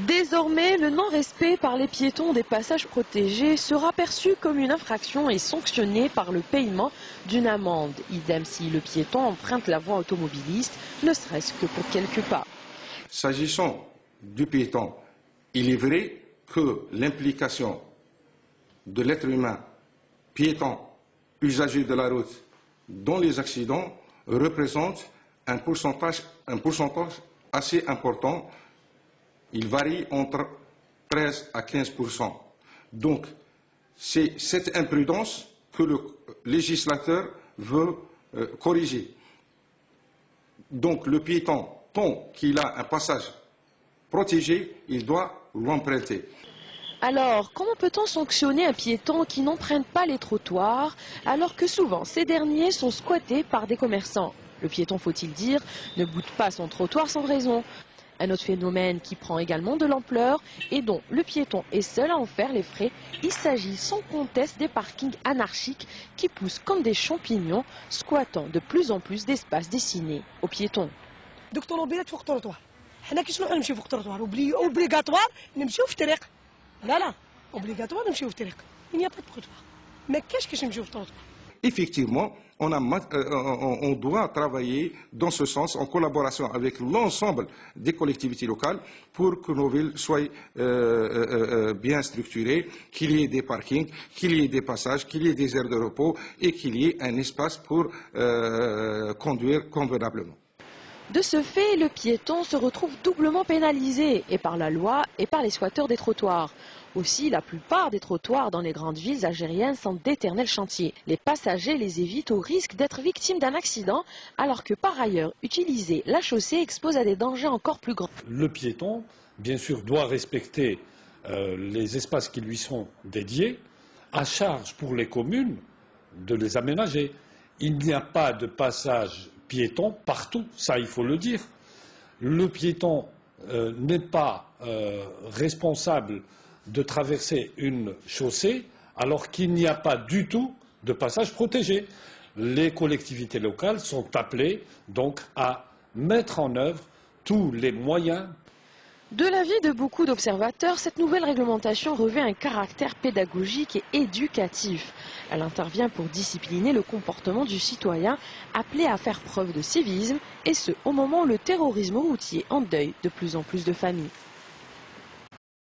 Désormais, le non-respect par les piétons des passages protégés sera perçu comme une infraction et sanctionné par le paiement d'une amende. Idem si le piéton emprunte la voie automobiliste, ne serait-ce que pour quelques pas. S'agissant du piéton, il est vrai que l'implication de l'être humain, piéton, usager de la route, dans les accidents représente un pourcentage assez important. Il varie entre 13 à 15%. Donc, c'est cette imprudence que le législateur veut corriger. Donc, le piéton, tant qu'il a un passage protégé, il doit l'emprunter. Alors, comment peut-on sanctionner un piéton qui n'emprunte pas les trottoirs, alors que souvent ces derniers sont squattés par des commerçants? Le piéton, faut-il dire, ne boude pas son trottoir sans raison. Un autre phénomène qui prend également de l'ampleur et dont le piéton est seul à en faire les frais, il s'agit sans conteste des parkings anarchiques qui poussent comme des champignons, squattant de plus en plus d'espaces destinés aux piétons. Effectivement, on doit travailler dans ce sens en collaboration avec l'ensemble des collectivités locales pour que nos villes soient bien structurées, qu'il y ait des parkings, qu'il y ait des passages, qu'il y ait des aires de repos et qu'il y ait un espace pour conduire convenablement. De ce fait, le piéton se retrouve doublement pénalisé, et par la loi et par les squatteurs des trottoirs. Aussi, la plupart des trottoirs dans les grandes villes algériennes sont d'éternels chantiers. Les passagers les évitent au risque d'être victimes d'un accident, alors que par ailleurs, utiliser la chaussée expose à des dangers encore plus grands. Le piéton, bien sûr, doit respecter les espaces qui lui sont dédiés, à charge pour les communes de les aménager. Il n'y a pas de passage piéton partout, ça il faut le dire. Le piéton n'est pas responsable de traverser une chaussée alors qu'il n'y a pas du tout de passage protégé. Les collectivités locales sont appelées donc à mettre en œuvre tous les moyens. De l'avis de beaucoup d'observateurs, cette nouvelle réglementation revêt un caractère pédagogique et éducatif. Elle intervient pour discipliner le comportement du citoyen appelé à faire preuve de civisme, et ce au moment où le terrorisme routier endeuille de plus en plus de familles.